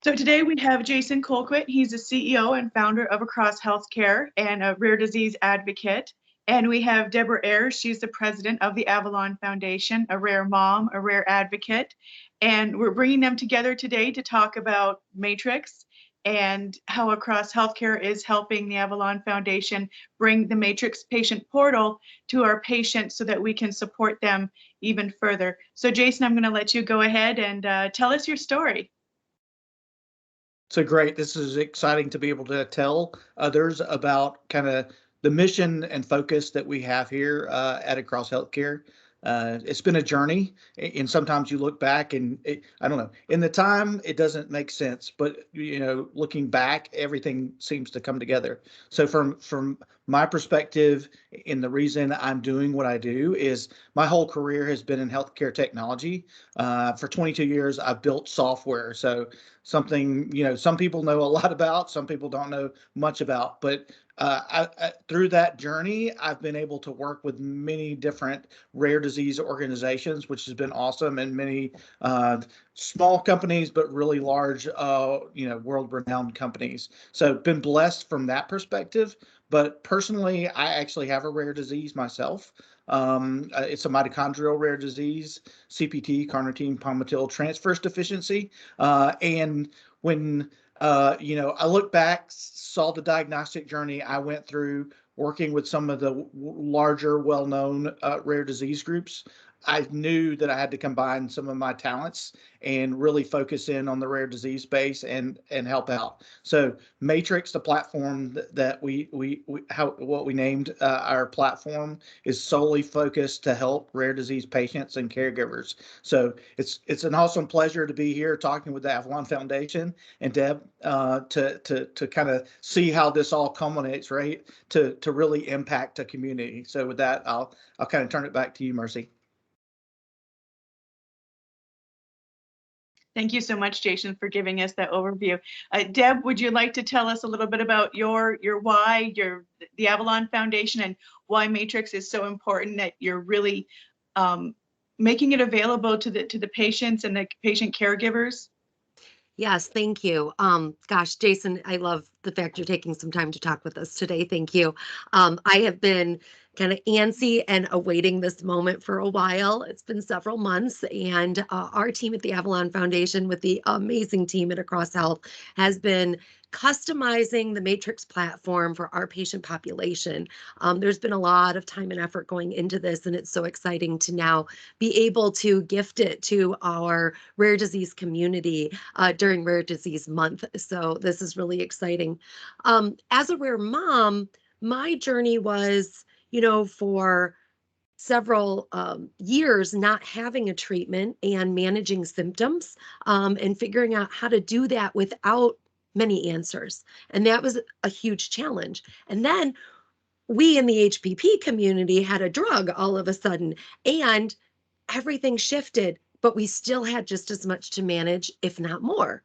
So today we have Jason Colquit. He's the CEO and founder of Across Healthcare and a rare disease advocate. And we have Deb Ayres. She's the president of the Avalon Foundation, a rare mom, a rare advocate. And we're bringing them together today to talk about Matrix and how Across Healthcare is helping the Avalon Foundation bring the Matrix patient portal to our patients so that we can support them even further. So Jason, I'm going to let you go ahead and tell us your story. So great. This is exciting to be able to tell others about kind of the mission and focus that we have here at Across Healthcare. It's been a journey, and sometimes you look back and I don't know, in the time it doesn't make sense, but looking back, everything seems to come together. So from my perspective, and the reason I'm doing what I do is my whole career has been in healthcare technology. For 22 years, I've built software. So something, some people know a lot about, some people don't know much about, but through that journey, I've been able to work with many different rare disease organizations, which has been awesome, and many small companies, but really large, world-renowned companies. So been blessed from that perspective. But personally, I actually have a rare disease myself. It's a mitochondrial rare disease, CPT, carnitine palmitoyltransferase deficiency. And when I look back, saw the diagnostic journey I went through working with some of the larger, well-known rare disease groups. I knew that I had to combine some of my talents and really focus in on the rare disease space and help out. So Matrix, the platform that what we named our platform, is solely focused to help rare disease patients and caregivers. So it's an awesome pleasure to be here talking with the Avalon Foundation and Deb to kind of see how this all culminates, right? To really impact a community. So with that, I'll kind of turn it back to you, Mercy. Thank you so much, Jason, for giving us that overview. Deb, would you like to tell us a little bit about your why, the Avalon Foundation, and why Matrix is so important that you're really making it available to the patients and the patient caregivers? Yes, thank you. Gosh, Jason, I love the fact you're taking some time to talk with us today. Thank you. I have been kind of antsy and awaiting this moment for a while. It's been several months, and our team at the Avalon Foundation, with the amazing team at Across Health, has been customizing the Matrix platform for our patient population. There's been a lot of time and effort going into this, and it's so exciting to now be able to gift it to our rare disease community during Rare Disease Month. So this is really exciting. As a rare mom, my journey was, for several years not having a treatment and managing symptoms and figuring out how to do that without many answers. And that was a huge challenge. And then we in the HPP community had a drug all of a sudden, and everything shifted, but we still had just as much to manage, if not more.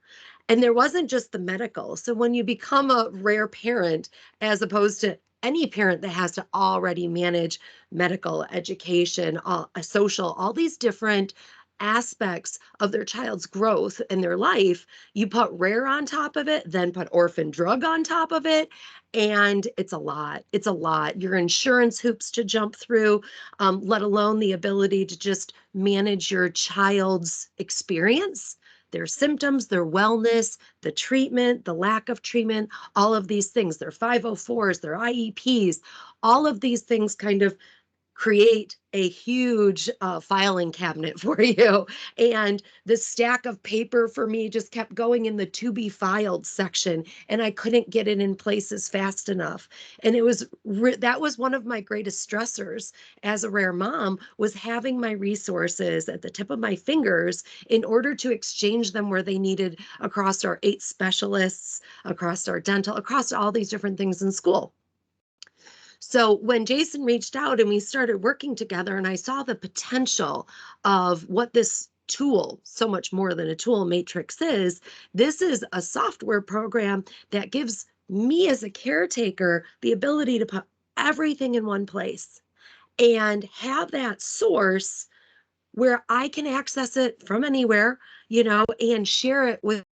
And there wasn't just the medical. So when you become a rare parent, as opposed to any parent that has to already manage medical, education, social, all these different aspects of their child's growth and their life, you put rare on top of it, then put orphan drug on top of it, and it's a lot. It's a lot. Your insurance hoops to jump through, let alone the ability to just manage your child's experience, their symptoms, their wellness, the treatment, the lack of treatment, all of these things, their 504s, their IEPs, all of these things kind of create a huge filing cabinet for you. And the stack of paper for me just kept going in the to be filed section, and I couldn't get it in places fast enough. And it was that was one of my greatest stressors as a rare mom, was having my resources at the tip of my fingers in order to exchange them where they needed across our 8 specialists, across our dental, across all these different things in school. So when Jason reached out and we started working together, and I saw the potential of what this tool, so much more than a tool, Matrix is, this is a software program that gives me as a caretaker the ability to put everything in one place and have that source where I can access it from anywhere, and share it with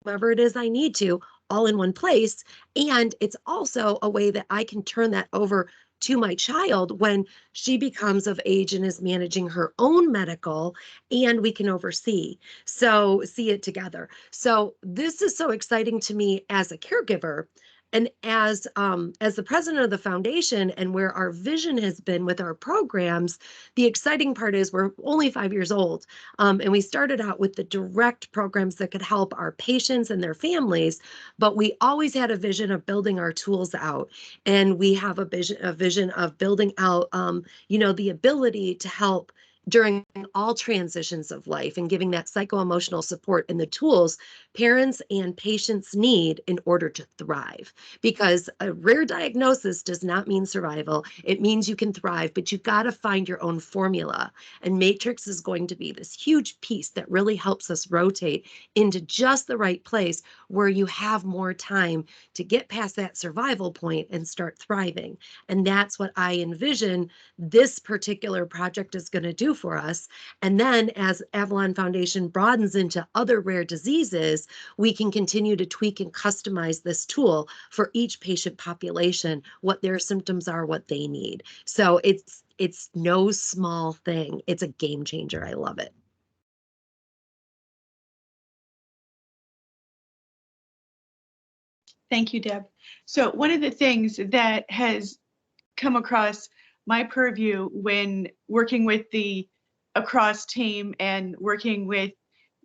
whoever it is I need to, all in one place. And it's also a way that I can turn that over to my child when she becomes of age and is managing her own medical, and we can oversee. So see it together. So this is so exciting to me as a caregiver. And as the president of the foundation, and where our vision has been with our programs, the exciting part is we're only 5 years old, and we started out with the direct programs that could help our patients and their families, but we always had a vision of building our tools out, and we have a vision of building out, the ability to help during all transitions of life and giving that psycho-emotional support and the tools parents and patients need in order to thrive. Because a rare diagnosis does not mean survival. It means you can thrive, but you got to find your own formula. And Matrix is going to be this huge piece that really helps us rotate into just the right place where you have more time to get past that survival point and start thriving. And that's what I envision this particular project is going to do for us. And then as Avalon Foundation broadens into other rare diseases, we can continue to tweak and customize this tool for each patient population, what their symptoms are, what they need. So it's no small thing. It's a game changer. I love it. Thank you, Deb. So one of the things that has come across my purview when working with the Across team and working with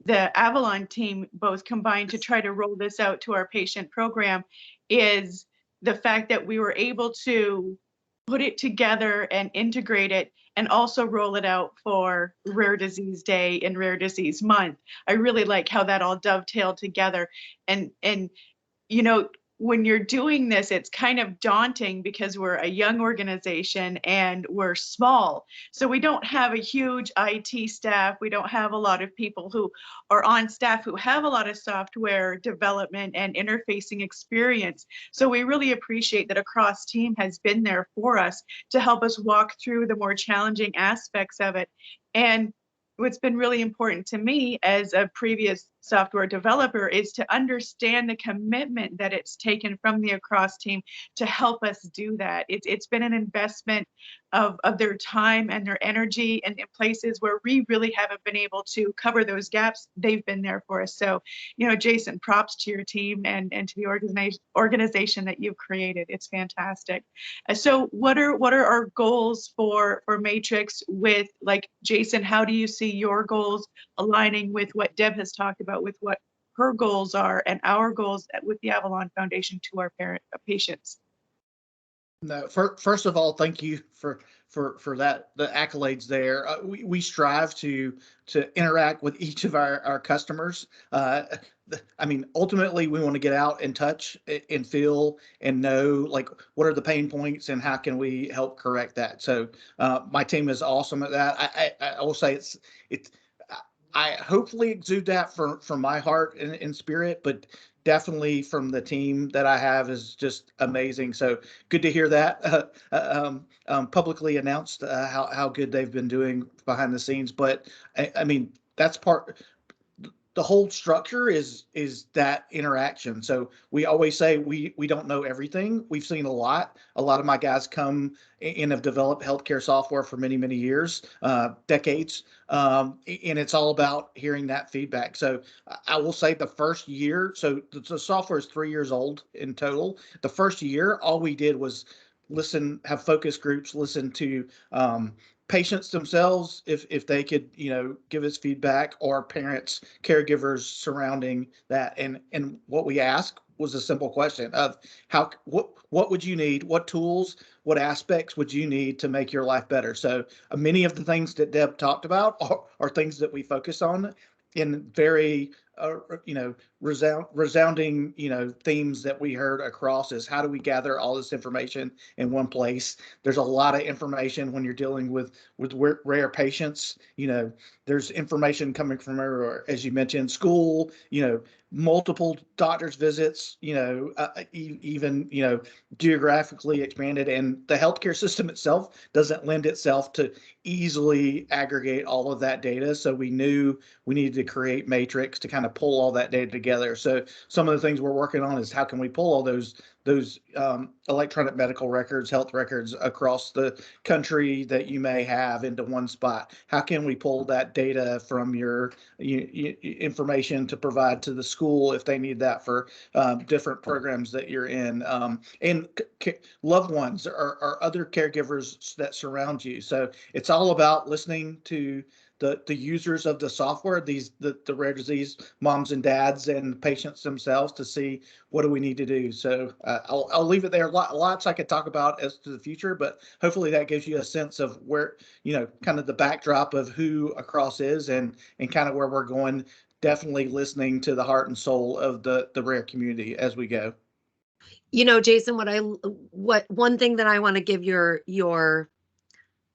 the Avalon team, both combined to try to roll this out to our patient program, is the fact that we were able to put it together and integrate it and also roll it out for Rare Disease Day and Rare Disease Month. I really like how that all dovetailed together. And you know, when you're doing this, it's kind of daunting because we're a young organization and we're small. So we don't have a huge IT staff. We don't have a lot of people who are on staff who have a lot of software development and interfacing experience. So we really appreciate that Across Team has been there for us to help us walk through the more challenging aspects of it. And what's been really important to me as a previous software developer is to understand the commitment that it's taken from the Across team to help us do that. It's been an investment of their time and their energy, and in places where we really haven't been able to cover those gaps, they've been there for us. So, Jason, props to your team and to the organization that you've created. It's fantastic. So what are our goals for Matrix with, like, Jason, how do you see your goals aligning with what Deb has talked about, with what her goals are and our goals with the Avalon Foundation to our patients? No, first of all, thank you for that, the accolades there. We strive to interact with each of our customers. I mean, ultimately, we want to get out and touch and feel and know, like, what are the pain points and how can we help correct that. So my team is awesome at that. I will say it's I hopefully exude that from my heart and spirit, but definitely from the team that I have is just amazing. So good to hear that publicly announced, how good they've been doing behind the scenes. But I mean, that's part. The whole structure is that interaction. So we always say we don't know everything. We've seen a lot. A lot of my guys come and have developed healthcare software for many years, decades, and it's all about hearing that feedback. So I will say the first year, so the software is 3 years old in total. The first year, all we did was listen, have focus groups, listen to patients themselves, if they could, give us feedback, or parents, caregivers surrounding that. And what we asked was a simple question of what would you need, what tools, what aspects would you need to make your life better. So many of the things that Deb talked about are things that we focus on in very resounding themes that we heard across, is how do we gather all this information in one place. There's a lot of information when you're dealing with rare patients. There's information coming from everywhere, as you mentioned, school, multiple doctor's visits, even geographically expanded, and the healthcare system itself doesn't lend itself to easily aggregate all of that data. So we knew we needed to create matrix to kind of pull all that data together. So some of the things we're working on is how can we pull all those electronic medical records, health records across the country that you may have into one spot. How can we pull that data from your information to provide to the school if they need that for different programs that you're in, and loved ones or other caregivers that surround you. So it's all about listening to the users of the software, the rare disease moms and dads and patients themselves, to see what do we need to do. So I'll leave it there. Lots I could talk about as to the future, but hopefully that gives you a sense of where, kind of the backdrop of who Across is and kind of where we're going. Definitely listening to the heart and soul of the rare community as we go. Jason, one thing that I want to give your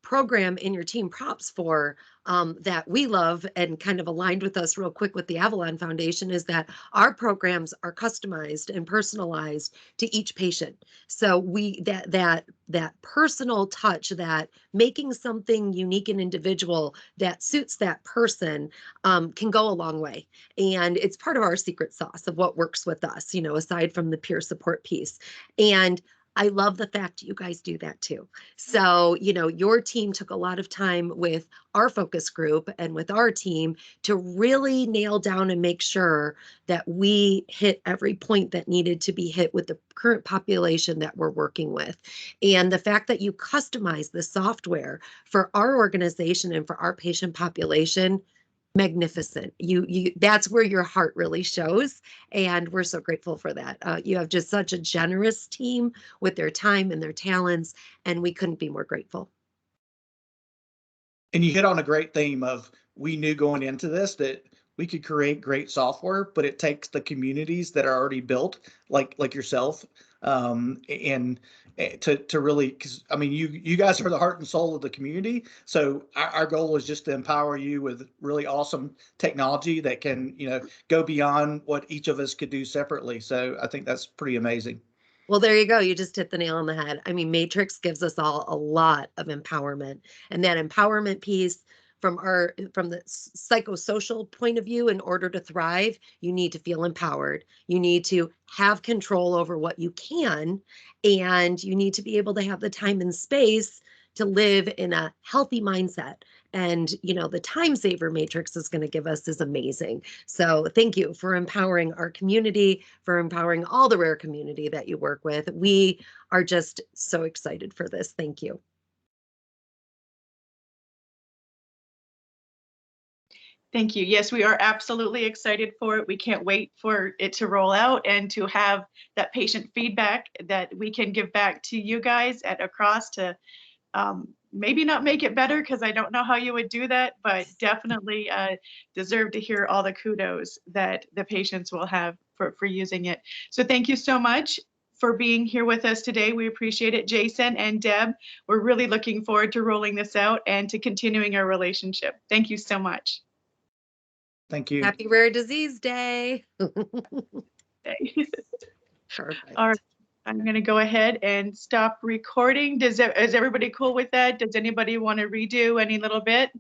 program and your team props for, that we love and kind of aligned with us real quick with the Avalon Foundation, is that our programs are customized and personalized to each patient. So that personal touch, that making something unique and individual that suits that person, can go a long way. And it's part of our secret sauce of what works with us, aside from the peer support piece. And I love the fact you guys do that too. So, your team took a lot of time with our focus group and with our team to really nail down and make sure that we hit every point that needed to be hit with the current population that we're working with. And the fact that you customize the software for our organization and for our patient population, magnificent. That's where your heart really shows, and we're so grateful for that. You have just such a generous team with their time and their talents, and we couldn't be more grateful. And you hit on a great theme of, we knew going into this that we could create great software, but it takes the communities that are already built, like yourself, and to really, because I mean, you guys are the heart and soul of the community. So our goal is just to empower you with really awesome technology that can, go beyond what each of us could do separately. So I think that's pretty amazing. Well, there you go. You just hit the nail on the head. I mean, Matrix gives us all a lot of empowerment, and that empowerment piece from the psychosocial point of view, in order to thrive, you need to feel empowered. You need to have control over what you can, and you need to be able to have the time and space to live in a healthy mindset. And, the time saver Matrix is going to give us is amazing. So thank you for empowering our community, for empowering all the rare community that you work with. We are just so excited for this. Thank you. Thank you. Yes, we are absolutely excited for it. We can't wait for it to roll out and to have that patient feedback that we can give back to you guys at Across to maybe not make it better, because I don't know how you would do that, but definitely deserve to hear all the kudos that the patients will have for using it. So thank you so much for being here with us today. We appreciate it, Jason and Deb. We're really looking forward to rolling this out and to continuing our relationship. Thank you so much. Thank you. Happy Rare Disease Day. Perfect. All right. I'm going to go ahead and stop recording. Is everybody cool with that? Does anybody want to redo any little bit?